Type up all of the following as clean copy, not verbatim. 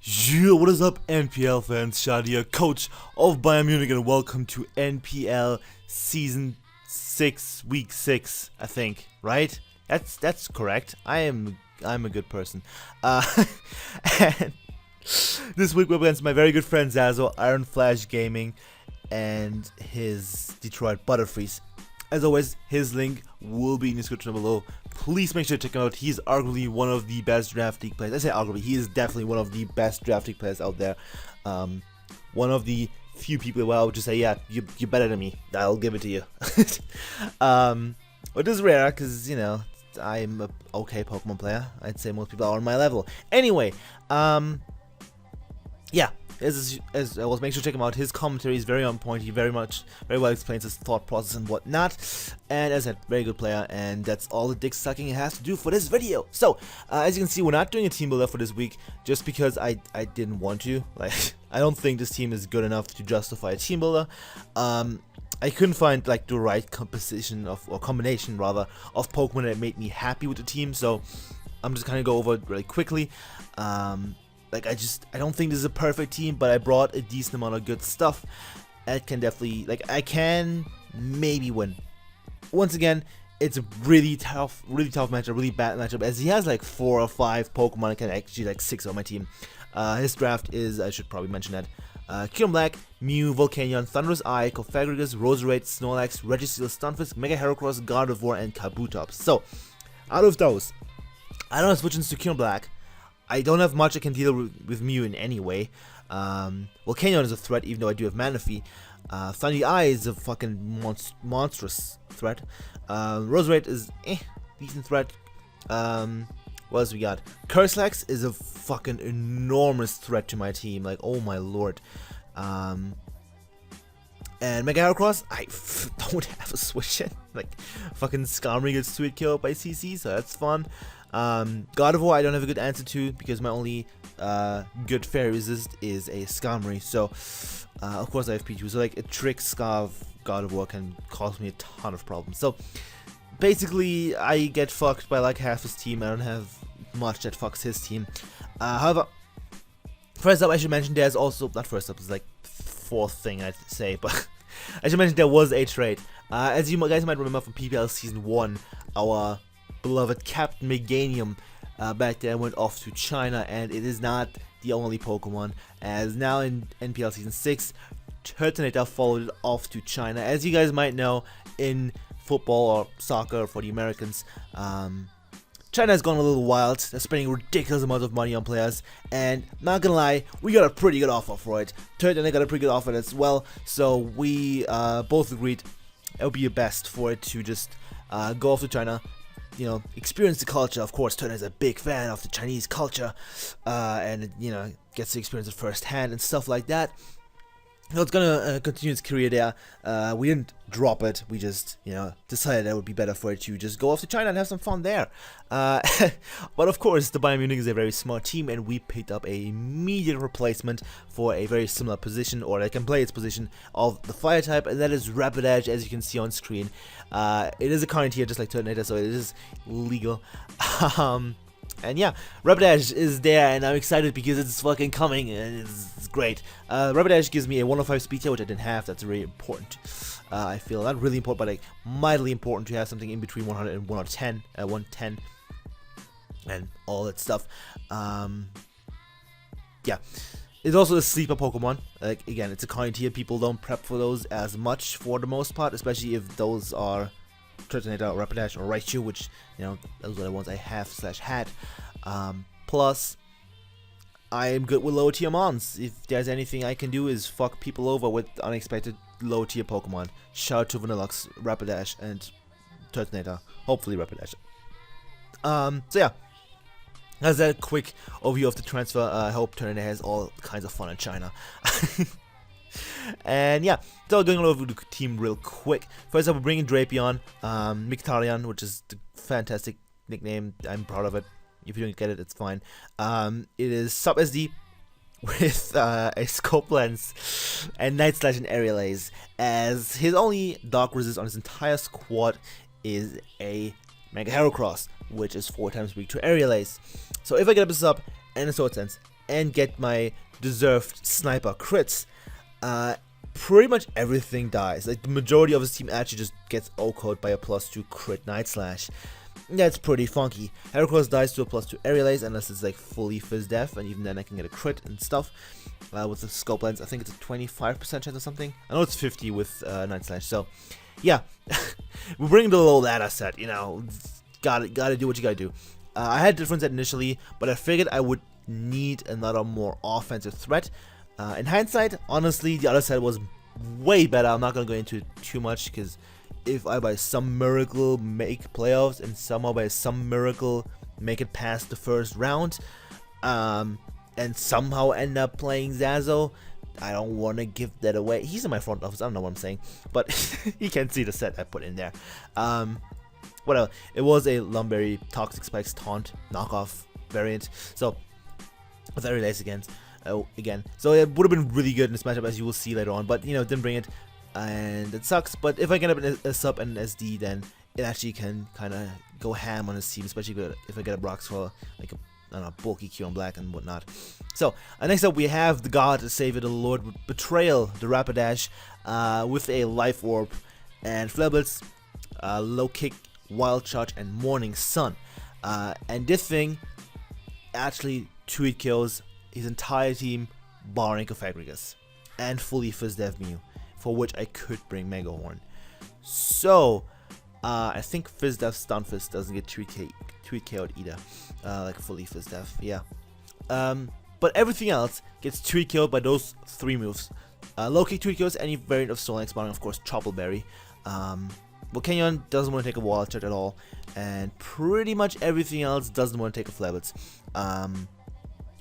Yo, what is up, NPL fans? Shad here, coach of Bayern Munich, and welcome to NPL Season 6, Week 6, I think, right? That's correct. I'm a good person. And this week we're against my very good friend Zazo, IronFlashGaming, and his Detroit Butterfrees. As always, his link will be in the description below. Please make sure to check him out. He's arguably one of the best draft league players. I say arguably, he is definitely one of the best draft league players out there. One of the few people where I would just say, yeah, you're better than me. I'll give it to you. Which is rare, because, you know, I'm a okay Pokemon player. I'd say most people are on my level. Anyway, yeah. As well, make sure to check him out. His commentary is very on point. He very well explains his thought process and whatnot. And as I said, very good player. And that's all the dick sucking it has to do for this video. So, as you can see, we're not doing a team builder for this week, just because I didn't want to. Like, I don't think this team is good enough to justify a team builder. I couldn't find like the right composition or combination rather of Pokemon that made me happy with the team. So, I'm just gonna go over it really quickly. Like, I don't think this is a perfect team, but I brought a decent amount of good stuff. I can definitely, like, I can maybe win. Once again, it's a really tough matchup, really bad matchup, as he has like 4 or 5 Pokemon. I can actually like 6 on my team. His draft is, I should probably mention that, Black, Mew, Volcanion, Thunderous Eye, Cofagrigus, Roserade, Snorlax, Registeel, Stunfisk, Mega Heracross, Gardevoir, and Kabutops. So, out of those, I don't have switch into Black. I don't have much I can deal with Mew in any way. Volcanion is a threat, even though I do have Manaphy. Thunderous Eye is a fucking monstrous threat. Roserade is decent threat. What else we got? Curselax is a fucking enormous threat to my team. Like, oh my lord. And Mega Heracross, I don't have a switch in. Like, fucking Skarmory gets sweet killed by CC, so that's fun. Gardevoir I don't have a good answer to, because my only good fairy resist is a Skarmory. So, of course I have Pichu. So, like, a Trick Scarf Gardevoir can cause me a ton of problems. So, basically, I get fucked by like half his team. I don't have much that fucks his team. However, first up, I should mention there's also, not first up, it's like fourth thing I'd say, but I should mention there was a trade. As you guys might remember from PPL Season 1, our beloved Captain Meganium back there went off to China, and it is not the only Pokemon, as now in NPL Season 6, Turtonator followed it off to China. As you guys might know, in football or soccer for the Americans, China has gone a little wild. They're spending ridiculous amounts of money on players, and not gonna lie, we got a pretty good offer for it. Turtonator got a pretty good offer as well, so we both agreed it would be best for it to just go off to China, you know, experience the culture. Of course, Turner is a big fan of the Chinese culture, and, you know, gets to experience it firsthand and stuff like that. So it's gonna continue its career there. We didn't drop it. We just, you know, decided it would be better for it to just go off to China and have some fun there. But of course, the Bayern Munich is a very smart team, and we picked up a immediate replacement for a very similar position, or that can play its position of the fire type, and that is Rapidash, as you can see on screen. It is a current tier, just like Turtonator, so it is legal. And yeah, Rapidash is there, and I'm excited because it's fucking coming, and it's great. Rapidash gives me a 105 speed tier, which I didn't have. That's really important. I feel not really important, but like mildly important to have something in between 100 and 110, 110, and all that stuff. Yeah, it's also a sleeper Pokemon. Like, again, it's a current tier. People don't prep for those as much for the most part, especially if those are Turtonator, Rapidash, or Raichu, which, you know, those are the ones I have / had. Plus, I am good with lower tier mons. If there's anything I can do is fuck people over with unexpected low tier Pokemon. Shout out to Vanillux, Rapidash, and Turtonator. Hopefully Rapidash. So yeah, that's a quick overview of the transfer. I hope Turtonator has all kinds of fun in China. And yeah, so going over the team real quick. First up, we're bringing Drapion, Mictarian, which is the fantastic nickname. I'm proud of it. If you don't get it, it's fine. It is sub SD with a scope lens and Night Slash and Aerial Ace, as his only dark resist on his entire squad is a Mega Heracross, which is 4 times weak to Aerial Ace. So if I get up a sub and a Sword Sense and get my deserved sniper crits, pretty much everything dies. Like the majority of his team actually just gets O-code by a +2 crit Night Slash. That's pretty funky. Heracross dies to a +2 aerial ace unless it's like fully fizz def, and even then I can get a crit and stuff. With the scope lens, I think it's a 25% chance or something. I know it's 50 with Night Slash. So yeah, we're bringing the low ladder set. You know, gotta do what you gotta do. I had a different set initially, but I figured I would need another more offensive threat. In hindsight, honestly, the other set was way better. I'm not gonna go into it too much because if I by some miracle make playoffs and somehow by some miracle make it past the first round, and somehow end up playing Zazo, I don't want to give that away. He's in my front office, I don't know what I'm saying, but you can see the set I put in there. Whatever, it was a Lumberry Toxic Spikes Taunt knockoff variant, so with every lace again, so it would have been really good in this matchup, as you will see later on, but you know, didn't bring it, and it sucks. But if I get up a sub and an SD, then it actually can kind of go ham on his team, especially if I get a Brox for like a, I don't know, bulky Q on black and whatnot. So next up we have the God, the Savior, the Lord, with Betrayal, the Rapidash, with a Life Orb and Flare Blitz, Low Kick, Wild Charge, and Morning Sun. And this thing actually 2-hit kills his entire team, barring Cofagrigus, and fully Fizz Dev Mew, for which I could bring Mega Horn. So I think Fizz Dev Stun Fist doesn't get 2-hit KO'd either, like fully Fizz Dev, yeah. But everything else gets 2-hit killed by those 3 moves. Low Kick 2-hit kills any variant of sha-leik, barring of course Choppleberry. Volcanion doesn't want to take a Wild Charge at all, and pretty much everything else doesn't want to take a Flare Blitz.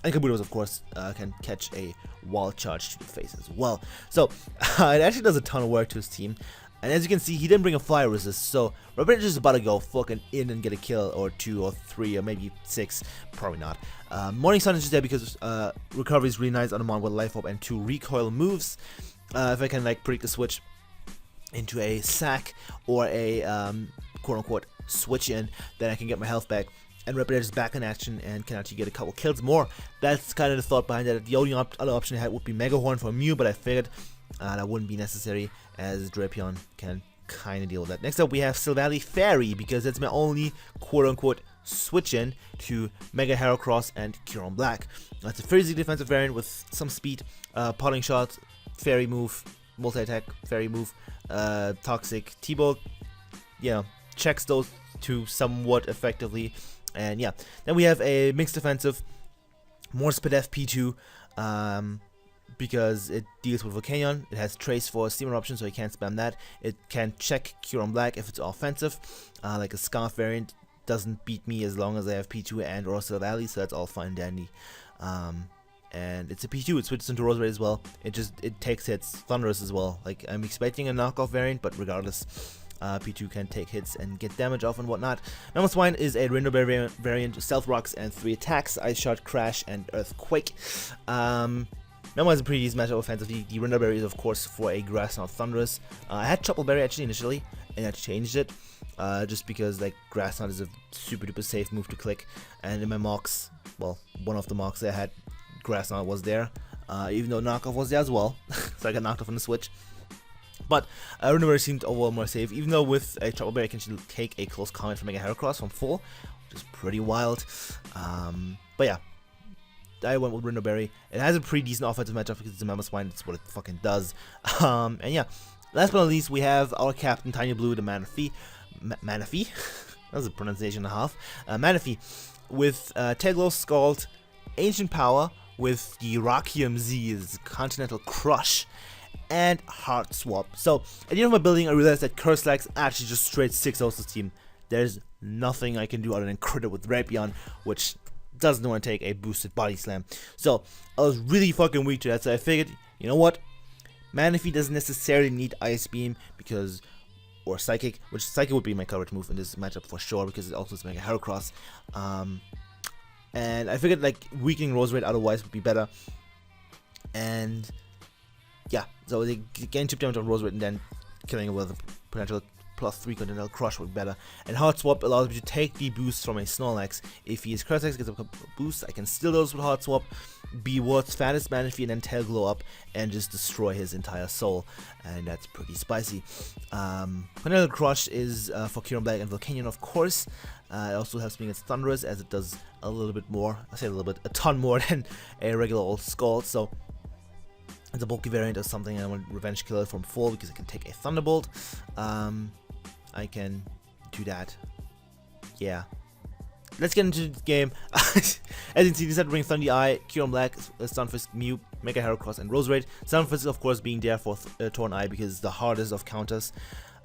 And Kabuto's, of course, can catch a Wild Charge to the face as well. So it actually does a ton of work to his team. And as you can see, he didn't bring a Fire Resist, so Rapidash is about to go fucking in and get a kill, or 2 or 3 or maybe 6, probably not. Morning Sun is just there because recovery is really nice on a mon with Life Orb and 2 recoil moves. If I can like predict the switch into a sack or a quote-unquote switch in, then I can get my health back. And Rapidash is back in action and can actually get a couple kills more. That's kind of the thought behind that. The only other option I had would be Mega Horn for Mew, but I figured that wouldn't be necessary, as Drapion can kind of deal with that. Next up we have Silvally Fairy, because that's my only quote-unquote switch in to Mega Heracross and Curon Black. That's a very easy defensive variant with some speed, potting shot, Fairy move, multi-attack, Fairy move, Toxic, T-Bolt, checks those two somewhat effectively. And yeah, then we have a mixed defensive, more Spadef P2, because it deals with Volcanion. It has Trace for Steam Eruption, so you can't spam that. It can check Curon Black if it's offensive, like a Scarf variant. Doesn't beat me as long as I have P2 and or Silvally, so that's all fine and dandy. And it's a P2, it switches into Roserade as well. It takes hits, Thunderous as well. Like, I'm expecting a knockoff variant, but regardless, P2 can take hits and get damage off and whatnot. Mammoth Swine is a Rindobear variant, Stealth Rocks and 3 attacks, Ice Shot, Crash, and Earthquake. Mammoth is a pretty decent matchup offensively. The Rindobear is of course for a Grass Knot Thunderous. I had Choppleberry actually initially, and I changed it, just because like Grass Knot is a super duper safe move to click, and in my mocks, well, one of the mocks I had, Grass Knot was there, even though Knockoff was there as well, so I got knocked off on the switch. But Rindobear seemed overall more safe, even though with a Choppleberry I can actually take a close comment from Mega Heracross from full, which is pretty wild. But yeah, I went with Rindoberry. It has a pretty decent offensive matchup because it's a Mammoth Swine, that's what it fucking does. And yeah, last but not least, we have our captain, Tiny Blue, the Manaphy. Manaphy? That was a pronunciation and a half. Manaphy, with Teglos, Scald, Ancient Power, with the Rakium Z's Continental Crush, and Heart Swap. So at the end of my building, I realized that Curse Lax actually just straight 6-0's this team. There's nothing I can do other than crit it with Drapion, which doesn't want to take a boosted Body Slam. So I was really fucking weak to that, so I figured, you know what? Manaphy doesn't necessarily need Ice Beam because, or Psychic, which Psychic would be my coverage move in this matchup for sure because it also is Mega Heracross. And I figured like weakening Roserade otherwise would be better. And yeah, so getting chip damage on Roserade and then killing it with a potential +3 Continental Crush would be better. And Heart Swap allows me to take the boost from a Snorlax. If he is Curse Lax, gets a boost, I can steal those with Heart Swap. be world's fattest Manaphy and then tail glow up and just destroy his entire soul, and that's pretty spicy. Tornado Crush is for Kieran Black and Volcanion, of course. It also helps me against Thunderous, as it does a little bit more, I say a little bit, a ton more than a regular old Scald, so it's a bulky variant or something. I want Revenge Killer from full because I can take a Thunderbolt. I can do that. Yeah. Let's get into the game. As you can see, decided to bring Thunder Eye, Kieran Black, Stunfisk, Mew, Mega Heracross, and Roserade. Stunfisk, of course, being there for Torn Eye because it's the hardest of counters,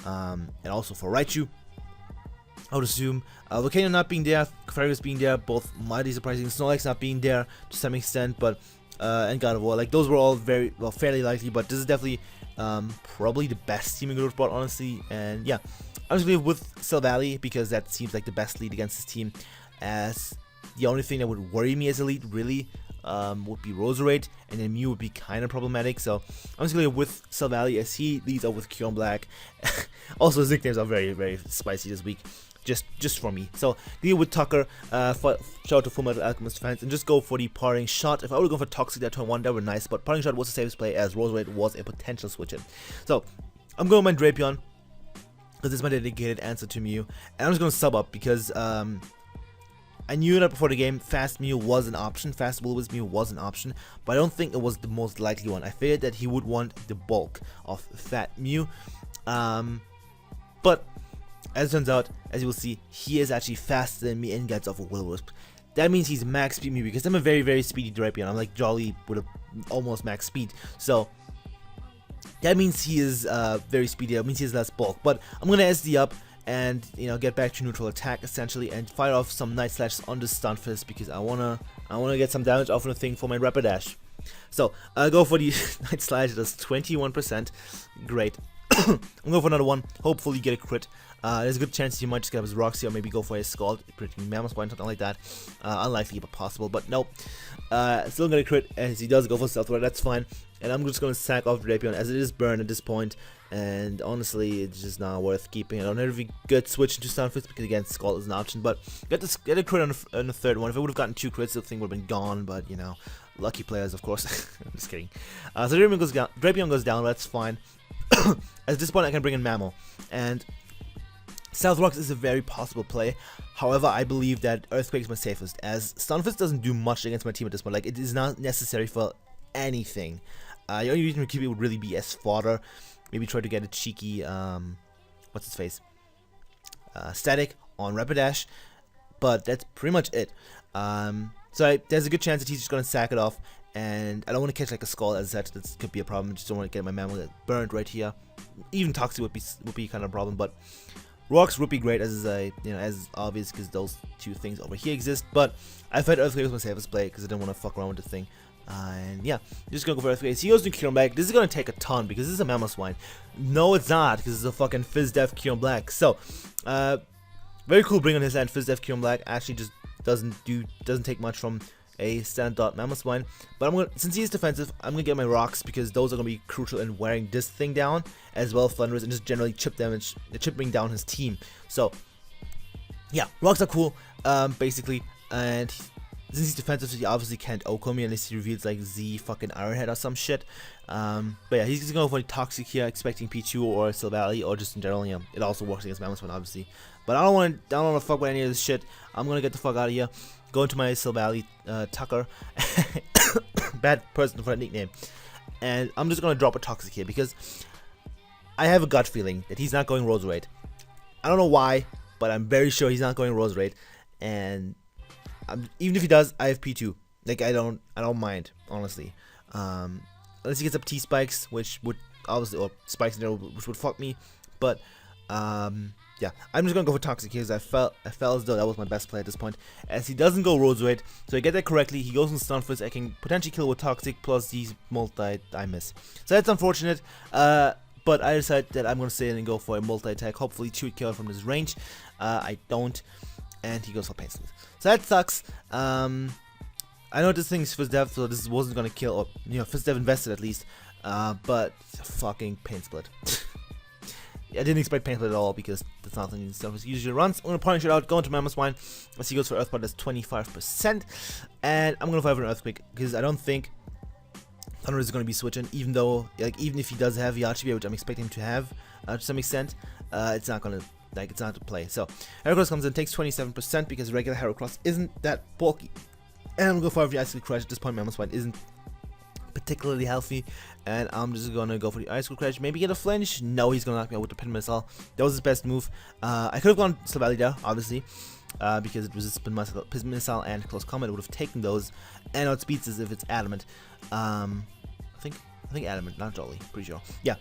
and also for Raichu, I would assume. Volcano not being there, Fergus being there, both mighty surprising. Snorlax not being there to some extent, but and God of War, like those were all very well, fairly likely. But this is definitely probably the best team in Growth brought, honestly. And yeah, I'm just gonna go with Silvally because that seems like the best lead against this team. As the only thing that would worry me as a lead really would be Roserade, and then Mew would be kind of problematic. So I'm just gonna go with Silvally as he leads up with Kieran Black. Also, his nicknames are very, very spicy this week. Just for me. So deal with Tucker, shout out to Full Metal Alchemist fans, and just go for the Parting Shot. If I would go for Toxic that turn 1, that would be nice, but Parting Shot was the safest play as Roserade was a potential switch in. So I'm going with my Drapion because it's my dedicated answer to Mew, and I'm just going to sub up because I knew that before the game Fast Mew was an option, Fast Bulbous Mew was an option, but I don't think it was the most likely one. I figured that he would want the bulk of Fat Mew, but as it turns out, as you will see, he is actually faster than me and gets off a Will-O-Wisp. That means he's max speed me because I'm a very, very speedy Drapion. I'm like Jolly with almost max speed. So that means he is very speedy. That means he has less bulk. But I'm gonna SD up and get back to neutral attack essentially and fire off some Night Slash on the Stunfisk because I wanna get some damage off of the thing for my Rapidash. So go for the Night Slash. It does 21%. Great. I'm going for another one. Hopefully you get a crit. There's a good chance you might just get his Roxy or maybe go for a Scald, predicting Mammoth, something like that. Unlikely but possible, but nope. Still gonna crit as he does go for Stealth Ride, that's fine. And I'm just gonna sack off Drapion as it is burned at this point. And honestly, it's just not worth keeping. I don't know if we could switch into Stunfisk because again, Scald is an option. But get a crit on the third one. If I would have gotten 2 crits, the thing would have been gone. But lucky players, of course. I'm just kidding. So Drapion goes down. That's fine. At this point, I can bring in Mammal, and South Rocks is a very possible play. However, I believe that Earthquake is my safest, as Stunfisk doesn't do much against my team at this point. Like, it is not necessary for anything. The only reason to keep it would really be as fodder. Maybe try to get a cheeky, what's his face? Static on Rapidash, but that's pretty much it. So there's a good chance that he's just gonna sack it off. And I don't want to catch like a Skull, as that could be a problem. I just don't want to get my Mammal burned right here. Even Toxic would be kind of a problem, but Rocks would be great as as obvious because those two things over here exist. But I felt Earthquake was my safest play because I didn't want to fuck around with the thing. And yeah, just gonna go for Earthquake. He goes to Kieran Black. This is gonna take a ton because this is a Mammal Swine. No, it's not because it's a fucking Fizz Def Kieran Black. So, very cool bring on his end. Fizz Def Kieran Black actually just doesn't take much from a standard Mammoth Swine, but since he is defensive, I'm gonna get my Rocks because those are gonna be crucial in wearing this thing down, as well as Thunderous, and just generally chipping down his team. So yeah, Rocks are cool, basically, and since he's defensive, he obviously can't OHKO me unless he reveals like Z fucking Ironhead or some shit. But yeah, he's just going for Toxic here, expecting Pichu or Silvally, or just in general. It also works against Mammoth Swine, obviously. But I don't want to fuck with any of this shit. I'm gonna get the fuck out of here. Go into my Silvally, Tucker. Bad person for a nickname. And I'm just gonna drop a Toxic here because I have a gut feeling that he's not going Roserade. I don't know why, but I'm very sure he's not going Roserade. And even if he does, I have P2. Like I don't mind, honestly. Unless he gets up T-Spikes, which would obviously, or Spikes in general, which would fuck me. But yeah, I'm just gonna go for Toxic here because I felt as though that was my best play at this point. As he doesn't go Roserade, so I get that correctly. He goes in Stunfisk. I can potentially kill with Toxic plus these multi. I miss. So that's unfortunate. But I decided that I'm gonna stay in and go for a multi attack. Hopefully, 2 kill from this range. I don't, and he goes for Pain Split. So that sucks. I know this thing's Fizz Dev, so this wasn't gonna kill, or Fizz Dev invested at least. But fucking Pain Split. I didn't expect Painful at all because that's not something stuff usually runs. I'm gonna point it out, go into Mammoth Swine. As he goes for Earthbot, that's 25%, and I'm gonna fire for an Earthquake because I don't think Thunder is gonna be switching, even though even if he does have Yachibi, which I'm expecting him to have to some extent, it's not gonna it's not to play. So Heracross comes in, takes 27% because regular Heracross isn't that bulky, and I'm gonna go for the Ice Cool Crash. At this point, Mammoth Swine isn't particularly healthy, and I'm just gonna go for the Ice Cool Crash. Maybe get a flinch. No, he's gonna knock me out with the Pin Missile. That was his best move. I could have gone Slavali there, obviously, because it was a Pin Missile and Close Combat. It would have taken those, and outspeeds as if it's Adamant. I think Adamant, not Jolly. Pretty sure. Yeah.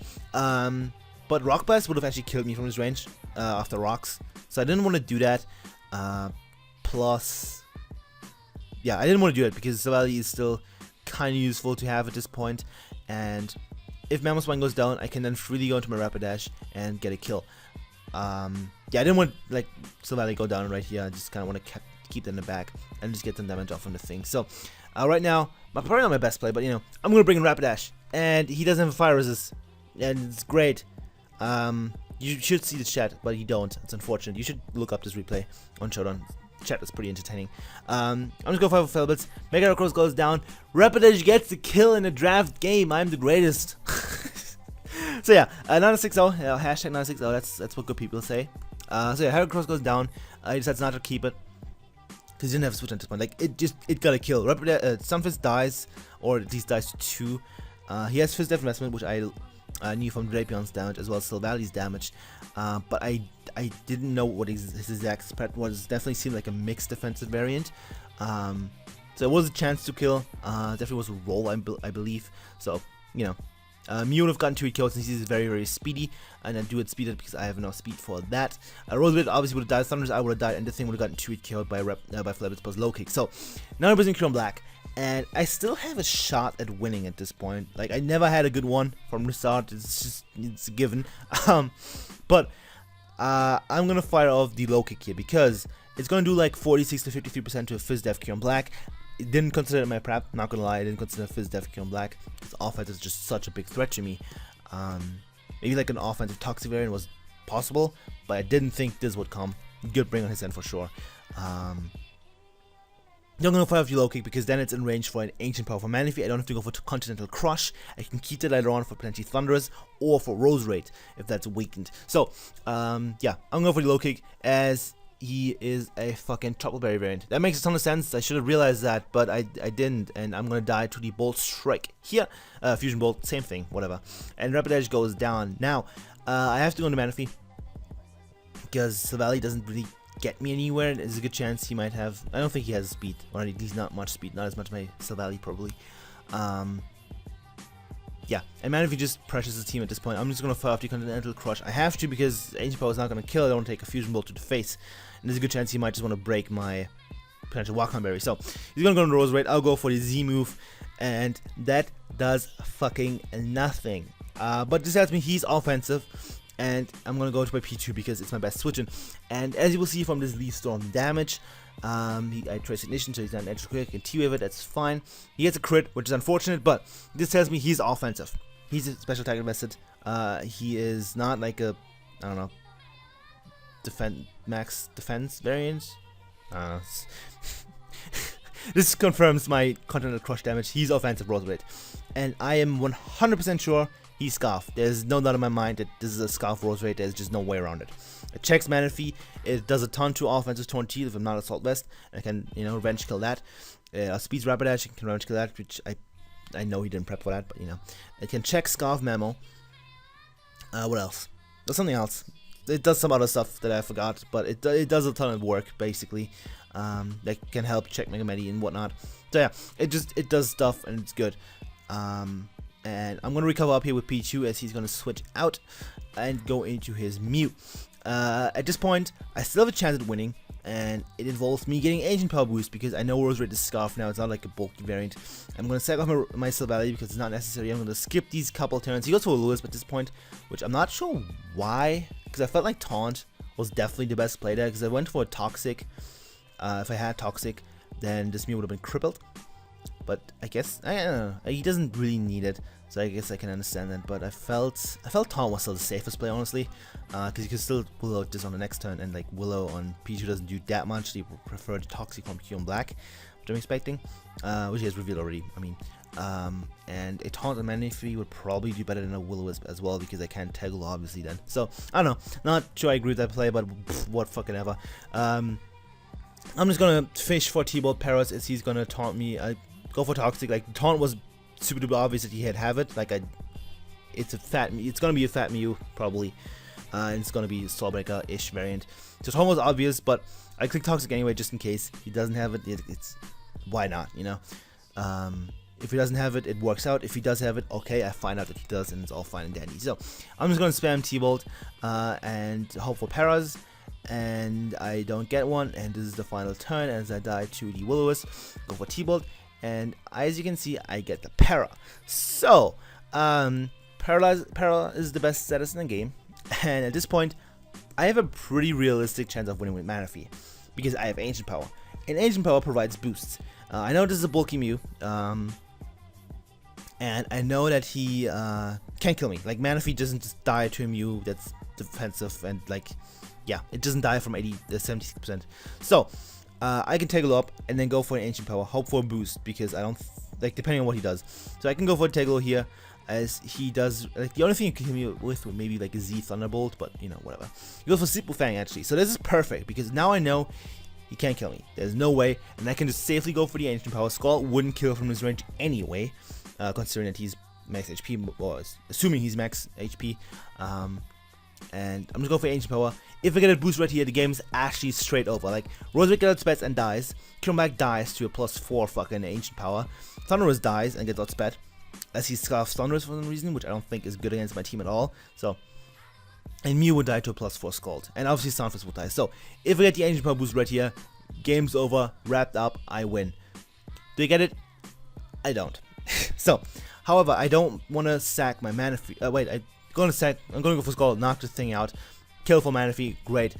But Rock Blast would have actually killed me from his range after rocks, so I didn't want to do that. Plus, yeah, I didn't want to do that because Slavali is still kind of useful to have at this point, and if Mammoth Swine goes down, I can then freely go into my Rapidash and get a kill. Yeah, I didn't want Slavali go down right here. I just kind of want to keep them in the back and just get some damage off on the thing. So right now, probably not my best play, but I'm gonna bring in Rapidash, and he doesn't have a fire resist, and it's great. You should see the chat, but you don't. It's unfortunate. You should look up this replay on Shoutout. Chat is pretty entertaining. I'm just going for 5 Felbits. Mega Heracross goes down. Rapidash gets the kill in a draft game. I'm the greatest. So yeah, 960, hashtag 960. That's what good people say. So yeah, Heracross goes down. He decides not to keep it because he didn't have a switch at this point. It got a kill. Sunfist dies, or at least dies to 2. He has Fizz Def Investment, which I knew from Drapion's damage as well as Sylvali's damage, but I didn't know what his exact spread was. Definitely seemed like a mixed defensive variant, so it was a chance to kill. Definitely was a roll, I believe. So Mew would have gotten 2 kills since he's very, very speedy, and I do it speeded because I have enough speed for that. Rosewood obviously would have died. Thunders I would have died, and the thing would have gotten 2 killed by Flebits plus low kick. So now I'm using Chrome Black, and I still have a shot at winning at this point. I never had a good one from the start. It's a given. But I'm gonna fire off the low kick here because it's gonna do like 46 to 53% to a Fizz Def Cure Black. It didn't consider it my prep, not gonna lie. I didn't consider Fizz Def Cure Black. This offense is just such a big threat to me. Maybe like an offensive Toxic variant was possible, but I didn't think this would come. Good bring on his end for sure. I'm gonna fire off the low kick because then it's in range for an Ancient Power for Manaphy. I don't have to go for Continental Crush. I can keep it later on for potentially Thunderous or for Rose Raid if that's weakened. So yeah, I'm going for the low kick as he is a fucking Troubleberry variant. That makes a ton of sense. I should have realized that, but I didn't, and I'm gonna die to the Bolt Strike here. Fusion Bolt, same thing, whatever. And Rapidash goes down. Now I have to go into Manaphy because Sylvali doesn't really get me anywhere. There's a good chance he might have. I don't think he has speed, or at least not much speed, not as much as my Sylvali probably. Yeah, and Manaphy just pressures his team at this point. I'm just gonna fire off the Continental Crush. I have to because Ancient Power is not gonna kill. I don't want to take a Fusion Bolt to the face, and there's a good chance he might just want to break my potential Wakhan Berry. So he's gonna go into Rose Raid. I'll go for the Z move, and that does fucking nothing. But this tells me he's offensive, and I'm gonna go into my P2 because it's my best switching. And as you will see from this Leaf Storm damage, I trace ignition, so he's not an extra quick, and T-Wave it, that's fine. He gets a crit, which is unfortunate, but this tells me he's offensive. He's a special attack invested. He is not like a, I don't know, max defense variant. This confirms my Continental Crush damage. He's offensive Rose Raid, and I am 100% sure he's Scarf. There's no doubt in my mind that this is a Scarf Rose Raid. There's just no way around it. It checks Manaphy. It does a ton to offensive Torn Teeth if I'm not Assault Vest. I can, revenge kill that. Speeds Rapidash. I can revenge kill that, which I know he didn't prep for that, but it can check Scarf Memo. What else? There's something else. It does some other stuff that I forgot, but it does a ton of work basically. That can help check Mega Medi and whatnot. So yeah, it does stuff and it's good. And I'm gonna recover up here with P2 as he's gonna switch out and go into his Mew. At this point, I still have a chance at winning, and it involves me getting Ancient Power Boost because I know Rose Raid is Scarf now. It's not like a bulky variant. I'm gonna sack off my Sylvali because it's not necessary. I'm gonna skip these couple turns. He goes for a Lewis at this point, which I'm not sure why, because I felt like Taunt was definitely the best play there because I went for a Toxic. If I had Toxic, then this Mew would have been crippled. but I guess I don't know, he doesn't really need it, so I guess I can understand that. But I felt Taunt was still the safest play, honestly, because you can still Willow this on the next turn, and like Willow on P2 doesn't do that much. They prefer the Toxic from Q on Black, which I'm expecting, which he has revealed already. I mean, and a Taunt on Mewnich would probably do better than a Will-O-Wisp as well, because I can't Tegel obviously then. So I don't know, not sure I agree with that play, but what fucking ever. I'm just gonna fish for T-Bolt Paras as he's gonna taunt me. I go for Toxic. Like, taunt was super duper obvious that he have it. Like, it's gonna be a fat Mew probably, and it's gonna be a Soulbreaker-ish variant. So taunt was obvious, but I click Toxic anyway just in case he doesn't have it. It's why not, you know? If he doesn't have it, it works out. If he does have it, okay, I find out that he does, and it's all fine and dandy. So I'm just gonna spam T-Bolt and hope for Paras. And I don't get one, and this is the final turn as I die to the Will-O-Wisp. Go for T-Bolt, and as you can see, I get the Para. So, Para is the best status in the game, and at this point, I have a pretty realistic chance of winning with Manaphy, because I have Ancient Power, and Ancient Power provides boosts. I know this is a bulky Mew, and I know that he can't kill me. Like, Manaphy doesn't just die to a Mew that's defensive, and like, yeah, it doesn't die from 76%. So, I can Tegel up and then go for an Ancient Power, hope for a boost, because I don't, like, depending on what he does. So I can go for a Tegel here, as he does, like, the only thing you can hit me with would maybe like a Z Thunderbolt, but, you know, whatever. He goes for Sleep with Fang, actually. So this is perfect, because now I know he can't kill me. There's no way, and I can just safely go for the Ancient Power. Skull wouldn't kill from his range anyway, considering that he's max HP, or assuming he's max HP. And I'm just going for Ancient Power. If I get a boost right here, the game's actually straight over. Like, Rosewick gets outsped and dies. Killenback dies to a +4 fucking Ancient Power. Thunderous dies and gets outsped, as he scarfs Thunderous for some reason, which I don't think is good against my team at all. So, and Mew would die to a +4 Scald. And obviously Soundfist would die. So, if I get the Ancient Power boost right here, game's over, wrapped up, I win. Do you get it? I don't. So, however, I don't want to sack my mana. I'm gonna go for Skull, knock the thing out, kill for Manaphy, great.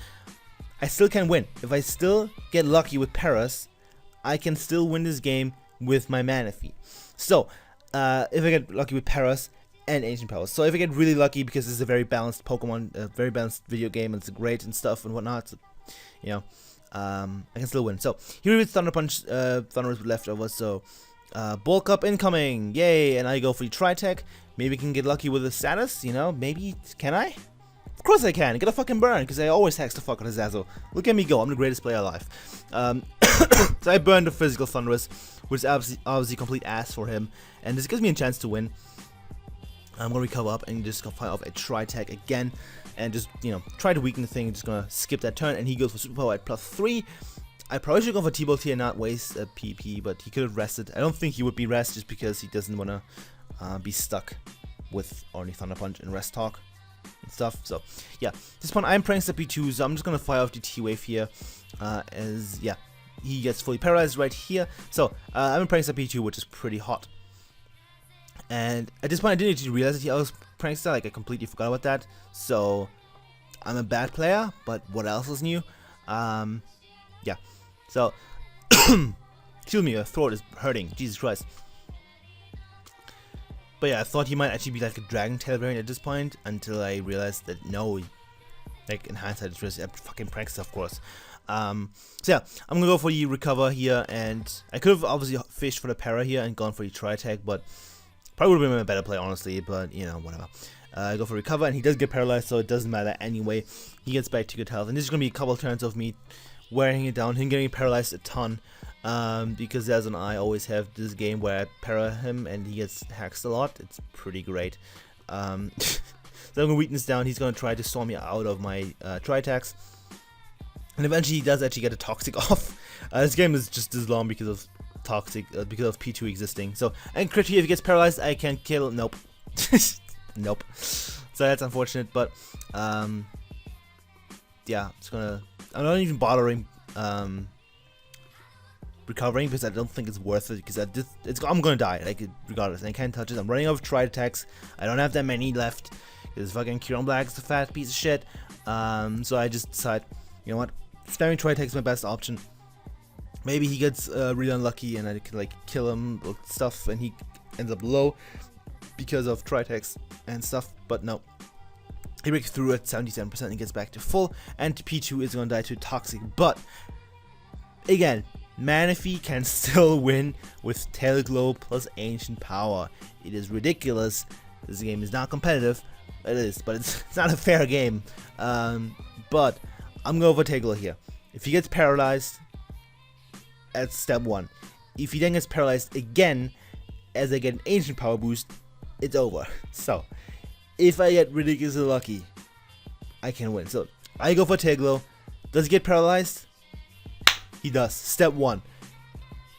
I still can win. If I still get lucky with Paras, I can still win this game with my Manaphy. So, if I get lucky with Paras and Ancient Powers. So if I get really lucky, because this is a very balanced Pokemon, a very balanced video game, and it's great and stuff and whatnot, so, you know, I can still win. So, here with Thunder Punch, Thunder is left over, so, Bulk Up incoming, yay, and I go for the Tri-Tech. Maybe I can get lucky with the status, you know, maybe, can I? Of course I can, get a fucking burn, because I always hex the fuck out of Zazzle. Look at me go, I'm the greatest player alive. So I burned the physical Thunderous, which is obviously complete ass for him, and this gives me a chance to win. I'm gonna recover up and just gonna fire off a Tri-Tech again, and just, you know, try to weaken the thing, just gonna skip that turn, and he goes for Superpower at +3. I probably should go for T-Bolt here and not waste a PP, but he could have rested. I don't think he would be rest, just because he doesn't wanna be stuck with only Thunder Punch and Rest Talk and stuff. So yeah, at this point I'm Prankster P2, so I'm just gonna fire off the T-Wave here, as yeah, he gets fully paralyzed right here. So I'm in Prankster P2, which is pretty hot. And at this point I didn't actually realize that I was Prankster, like I completely forgot about that. So I'm a bad player, but what else is new? Yeah, so excuse me, my throat is hurting, Jesus Christ. But yeah, I thought he might actually be like a Dragon Tail variant at this point, until I realized that no, like in hindsight it's just a fucking Prankster, of course. So yeah, I'm gonna go for the Recover here, and I could have obviously fished for the Para here and gone for the Tri-Tech, but probably would have been a better play, honestly, but you know, whatever. I go for Recover, and he does get paralyzed, so it doesn't matter anyway. He gets back to good health, and this is gonna be a couple turns of me wearing it down, him getting paralyzed a ton. Because Zaz and I always have this game where I para him and he gets hexed a lot. It's pretty great. So I'm gonna weakness down. He's gonna try to storm me out of my Tri-Techs, and eventually he does actually get a Toxic off. This game is just as long because of Toxic, because of P2 existing. So and crit here, if he gets paralyzed, I can kill. Nope, nope. So that's unfortunate, but yeah, it's gonna. I'm not even bothering recovering, because I don't think it's worth it, because I'm gonna die, like, regardless, and I can't touch it. I'm running out of Tri-Techs. I don't have that many left, because fucking Q Black is a fat piece of shit. So I just decide, you know what, spamming Tri-Techs is my best option, maybe he gets really unlucky and I can like kill him with stuff and he ends up low because of Tritex and stuff, but no. He breaks through at 77% and gets back to full, and P2 is going to die to Toxic, but again, Manaphy can still win with Tail Glow plus Ancient Power. It is ridiculous. This game is not competitive. It is, but it's not a fair game. But I'm going for Tail Glow here. If he gets paralyzed, that's step 1. If he then gets paralyzed again, as I get an Ancient Power boost, it's over. So, if I get ridiculously lucky, I can win. So, I go for Tail Glow. Does he get paralyzed? He does. Step 1.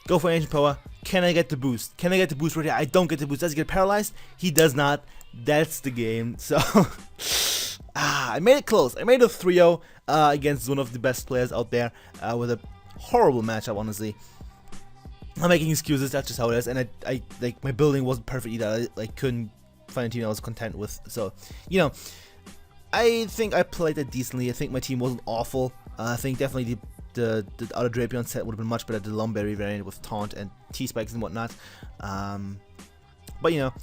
Go for Ancient Power. Can I get the boost? Can I get the boost right here? I don't get the boost. Does he get paralyzed? He does not. That's the game. So, I made it close. I made it 3-0 against one of the best players out there with a horrible matchup, honestly. I'm making excuses. That's just how it is. And I like, my building wasn't perfect either. I couldn't find a team I was content with. So, you know, I think I played it decently. I think my team wasn't awful. I think definitely the other Drapion set would have been much better. The Lumberry variant with Taunt and T-Spikes and whatnot. But, you know,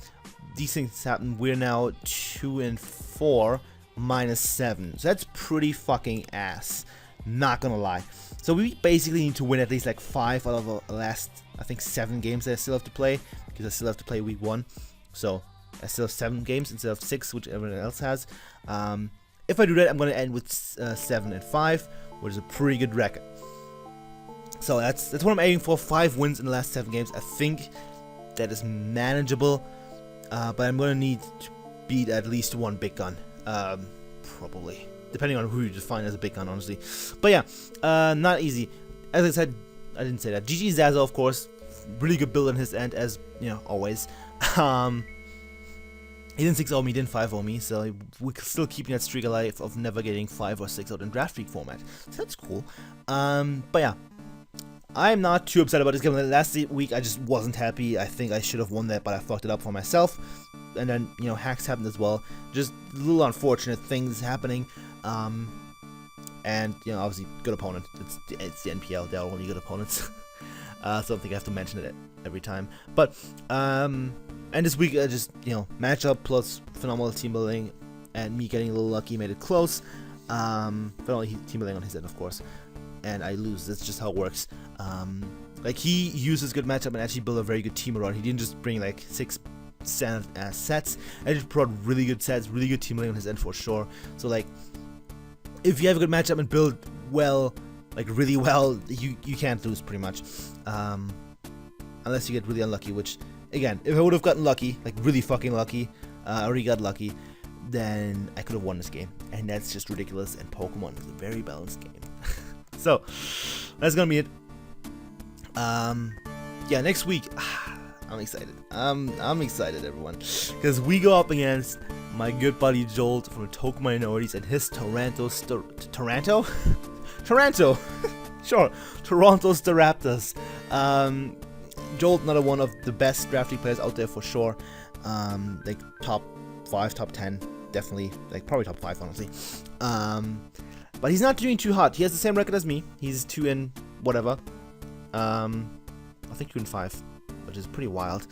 these things happen. We're now 2-4 -7. So that's pretty fucking ass. Not gonna lie. So we basically need to win at least like 5 out of the last, I think, 7 games that I still have to play, because I still have to play week 1. So I still have 7 games instead of 6, which everyone else has. If I do that, I'm gonna end with 7-5, which is a pretty good record. So that's what I'm aiming for. 5 wins in the last 7 games. I think that is manageable, but I'm gonna need to beat at least 1 big gun, probably, depending on who you define as a big gun, honestly. But yeah, not easy. As I said, I didn't say that. GG Zaza, of course, really good build on his end, as you know, always. He didn't 6-0 me, didn't 5-0 me, so we're still keeping that streak alive of never getting 5 or 6 out in draft league format. So that's cool. But yeah, I'm not too upset about this game. Last week I just wasn't happy. I think I should have won that, but I fucked it up for myself. And then, you know, hacks happened as well. Just a little unfortunate things happening. And, you know, obviously, good opponent. It's the NPL, they're only good opponents. So I don't think I have to mention it every time. But, and this week, just, you know, matchup plus phenomenal team building and me getting a little lucky made it close. Phenomenal team building on his end, of course. And I lose. That's just how it works. Like, he uses good matchup and actually built a very good team around. He didn't just bring, like, 6 standard sets. I just brought really good sets, really good team building on his end for sure. So, like, if you have a good matchup and build well, like really well, you can't lose pretty much, unless you get really unlucky. Which, again, if I would have gotten lucky, like really fucking lucky, I already got lucky, then I could have won this game, and that's just ridiculous. And Pokemon is a very balanced game. So that's gonna be it. Yeah, next week, I'm excited. I'm excited, everyone, because we go up against my good buddy Jolt from Token Minorities and his Toronto? Sure, Toronto Staraptors. Jolt, another one of the best drafting players out there for sure. Like top 5, top 10, definitely, like probably top 5, honestly. But he's not doing too hot. He has the same record as me. He's 2 whatever. I think 2-5, which is pretty wild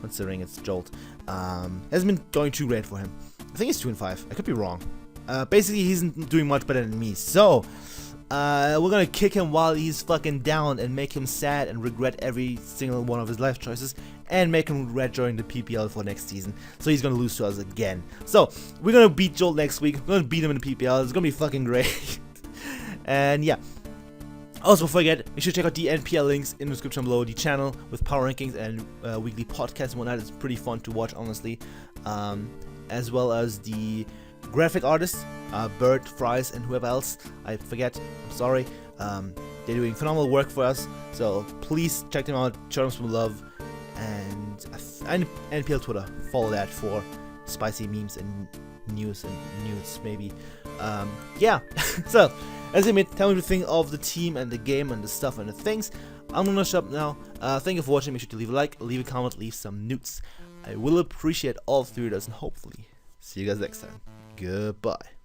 considering it's Jolt. Hasn't been going too great for him. I think it's 2-5. I could be wrong. Basically, he's doing much better than me. So, we're gonna kick him while he's fucking down and make him sad and regret every single one of his life choices and make him regret joining the PPL for next season. So he's gonna lose to us again. So, we're gonna beat Jolt next week. We're gonna beat him in the PPL. It's gonna be fucking great. And yeah. Also, don't forget, make sure to check out the NPL links in the description below. The channel with power rankings and weekly podcasts and whatnot is pretty fun to watch, honestly. As well as the graphic artists, Butterfrees and whoever else. I forget. I'm sorry. They're doing phenomenal work for us. So please check them out. Show them some love. And NPL Twitter. Follow that for spicy memes and news maybe. Yeah. So. As I tell me everything of the team and the game and the stuff and the things. I'm gonna shut up now. Thank you for watching. Make sure to leave a like, leave a comment, leave some newts. I will appreciate all 3 of those, and hopefully see you guys next time. Goodbye.